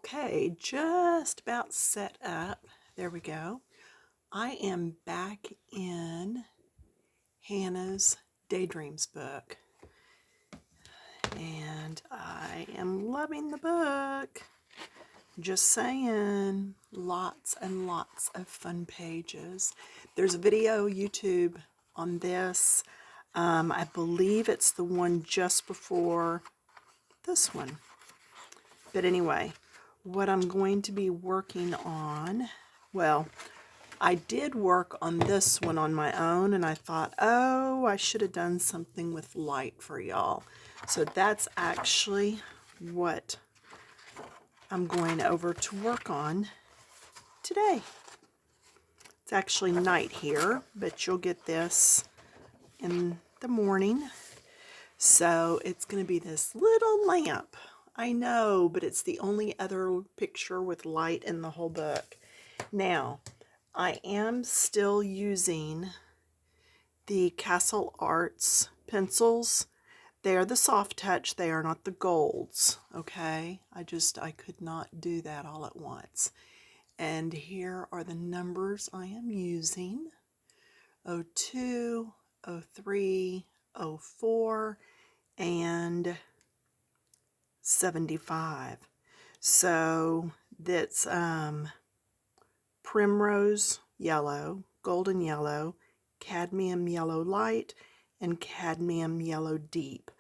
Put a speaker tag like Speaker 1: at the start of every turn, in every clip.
Speaker 1: Okay, just about set up. There we go. I am back in Hannah's Daydreams book, and I am loving the book. Just saying, lots and lots of fun pages. There's a video YouTube on this. I believe it's the one just before this one. But anyway, what I'm going to be working on, well, I did work on this one on my own, and I thought, oh, I should have done something with light for y'all. So that's actually what I'm going over to work on today. It's actually night here, but you'll get this in the morning. So it's going to be this little lamp. I know, but it's the only other picture with light in the whole book. Now, I am still using the CastleArts pencils. They are the soft touch. They are not the golds, okay? I could not do that all at once. And here are the numbers I am using. 02, 03, 04, and 75. So that's primrose yellow, golden yellow, cadmium yellow light, and cadmium yellow deep.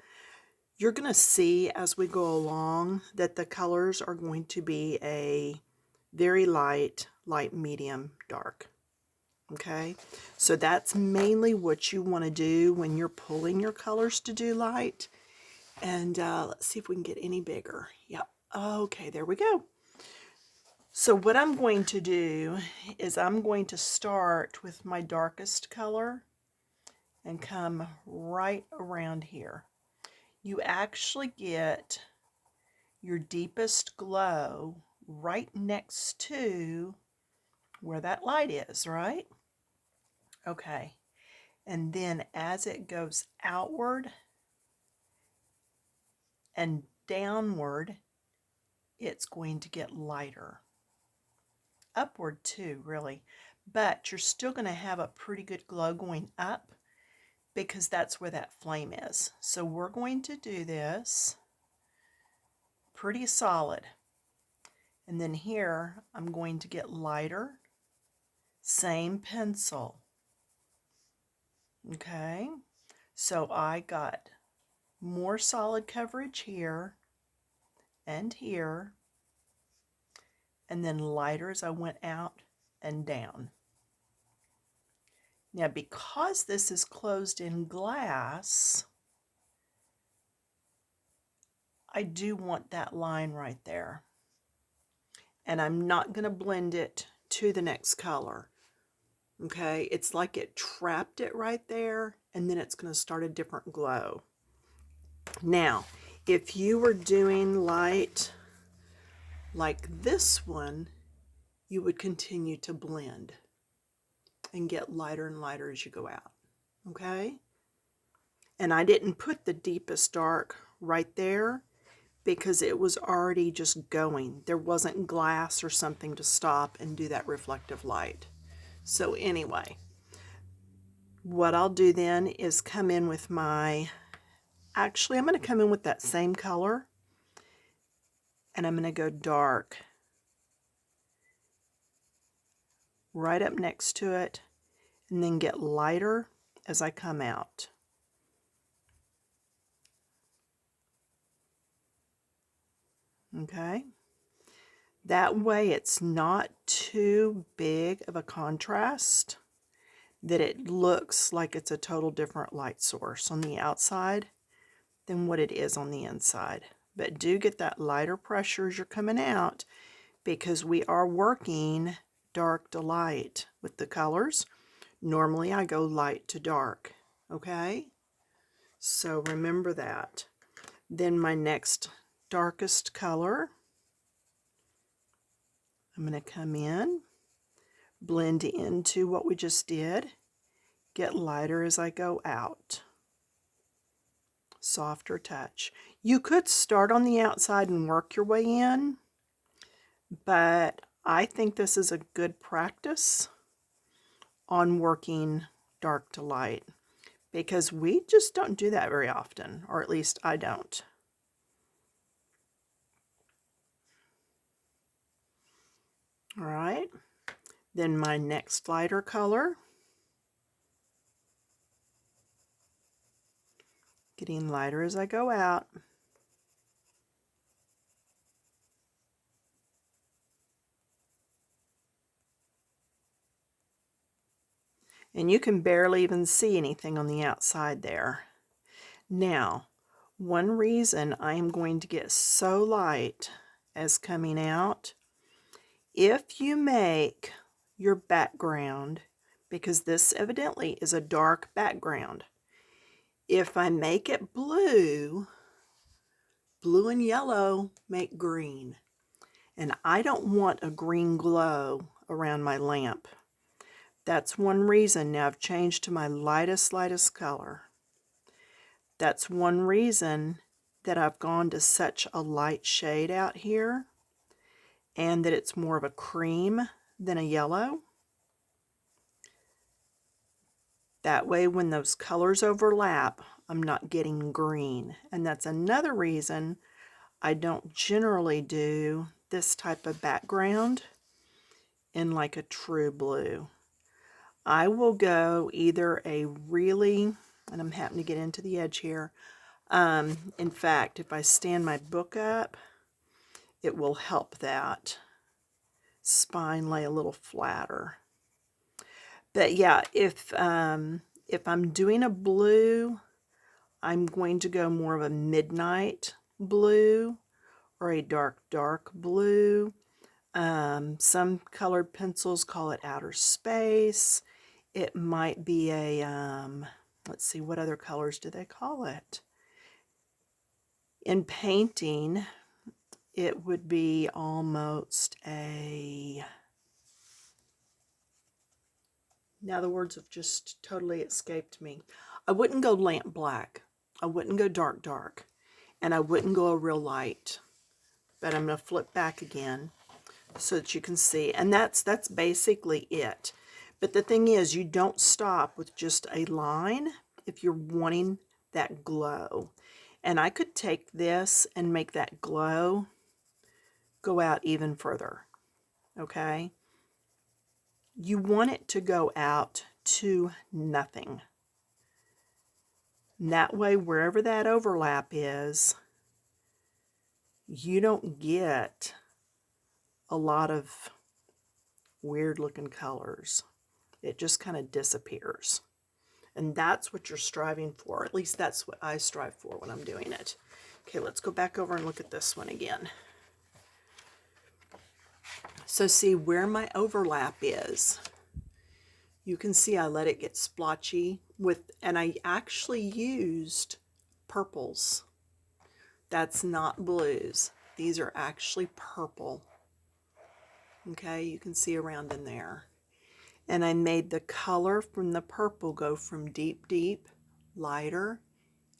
Speaker 1: You're going to see as we go along that the colors are going to be a very light, light, medium, dark. Okay, so that's mainly what you want to do when you're pulling your colors to do light. And let's see if we can get any bigger. Yep. Okay, there we go. So what I'm going to do is I'm going to start with my darkest color and come right around here. You actually get your deepest glow right next to where that light is, right? Okay. And then as it goes outward and downward, it's going to get lighter. Upward too, really. But you're still going to have a pretty good glow going up because that's where that flame is. So we're going to do this pretty solid. And then here, I'm going to get lighter. Same pencil. Okay. So I got more solid coverage here and here, and then lighter as I went out and down. Now, because this is closed in glass, I do want that line right there. And I'm not going to blend it to the next color. Okay, it's like it trapped it right there, and then it's going to start a different glow. Now, if you were doing light like this one, you would continue to blend and get lighter and lighter as you go out. Okay? And I didn't put the deepest dark right there because it was already just going. There wasn't glass or something to stop and do that reflective light. So anyway, what I'll do then is come in with my, actually I'm going to come in with that same color, and I'm going to go dark right up next to it, and then get lighter as I come out. Okay, that way it's not too big of a contrast that it looks like it's a total different light source on the outside than what it is on the inside. But do get that lighter pressure as you're coming out, because we are working dark to light with the colors. Normally I go light to dark, okay? So remember that. Then my next darkest color, I'm going to come in, blend into what we just did, get lighter as I go out. Softer touch. You could start on the outside and work your way in, but I think this is a good practice on working dark to light, because we just don't do that very often, or at least I don't. All right, then my next lighter color, getting lighter as I go out. And you can barely even see anything on the outside there. Now, one reason I'm going to get so light as coming out, if you make your background, because this evidently is a dark background, if I make it blue, blue and yellow make green. And I don't want a green glow around my lamp. That's one reason. Now I've changed to my lightest color. That's one reason that I've gone to such a light shade out here, and that it's more of a cream than a yellow. That way when those colors overlap, I'm not getting green. And that's another reason I don't generally do this type of background in like a true blue. I will go either a really, and I'm having to get into the edge here. In fact, if I stand my book up, it will help that spine lay a little flatter. But yeah, if I'm doing a blue, I'm going to go more of a midnight blue or a dark blue. Some colored pencils call it outer space. It might be a, let's see, what other colors do they call it? In painting, it would be almost a, now the words have just totally escaped me. I wouldn't go lamp black. I wouldn't go dark. And I wouldn't go a real light. But I'm going to flip back again so that you can see. And that's basically it. But the thing is, you don't stop with just a line if you're wanting that glow. And I could take this and make that glow go out even further. Okay? You want it to go out to nothing. And that way, wherever that overlap is, you don't get a lot of weird looking colors. It just kind of disappears. And that's what you're striving for. At least that's what I strive for when I'm doing it. Okay, let's go back over and look at this one again. So see where my overlap is. You can see I let it get splotchy with, and I actually used purples. That's not blues. These are actually purple. Okay, you can see around in there. And I made the color from the purple go from deep, lighter,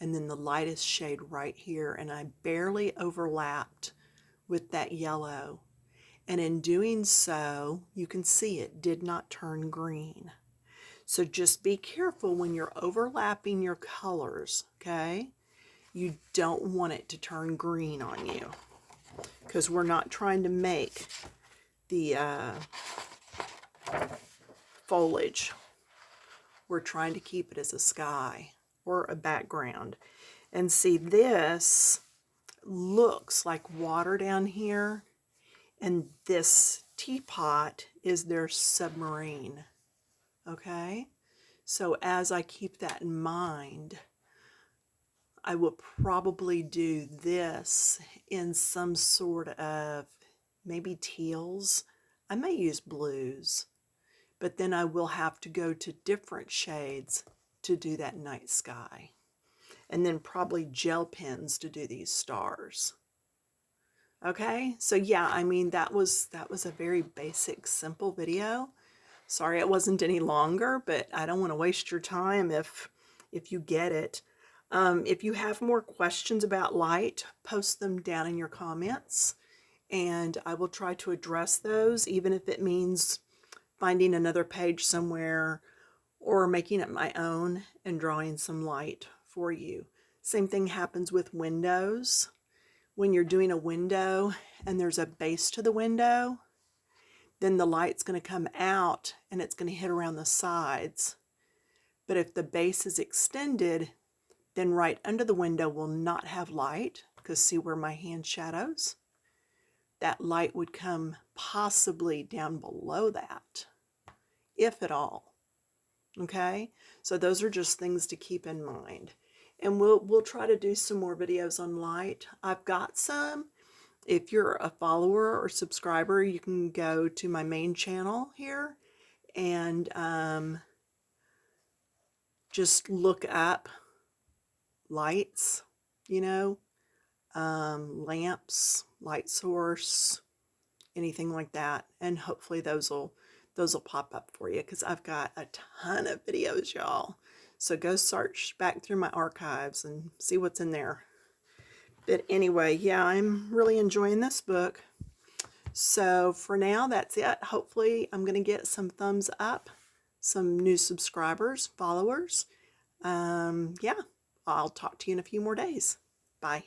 Speaker 1: and then the lightest shade right here. And I barely overlapped with that yellow. And in doing so, you can see it did not turn green. So just be careful when you're overlapping your colors, okay? You don't want it to turn green on you, because we're not trying to make the foliage. We're trying to keep it as a sky or a background. And see, this looks like water down here, and this teapot is their submarine. Okay? So as I keep that in mind, I will probably do this in some sort of maybe teals. I may use blues, but then I will have to go to different shades to do that night sky. And then probably gel pens to do these stars. Okay, so yeah, I mean, that was a very basic, simple video. Sorry it wasn't any longer, but I don't want to waste your time if you get it. If you have more questions about light, post them down in your comments, and I will try to address those, even if it means finding another page somewhere or making it my own and drawing some light for you. Same thing happens with windows. When you're doing a window and there's a base to the window, then the light's going to come out and it's going to hit around the sides. But if the base is extended, then right under the window will not have light, because see where my hand shadows? That light would come possibly down below that, if at all. Okay, so those are just things to keep in mind. And we'll try to do some more videos on light. I've got some. If you're a follower or subscriber, you can go to my main channel here and just look up lights, you know, lamps, light source, anything like that, and hopefully those will pop up for you, because I've got a ton of videos, y'all. So go search back through my archives and see what's in there. But anyway, yeah, I'm really enjoying this book. So for now, that's it. Hopefully I'm going to get some thumbs up, some new subscribers, followers. Yeah, I'll talk to you in a few more days. Bye.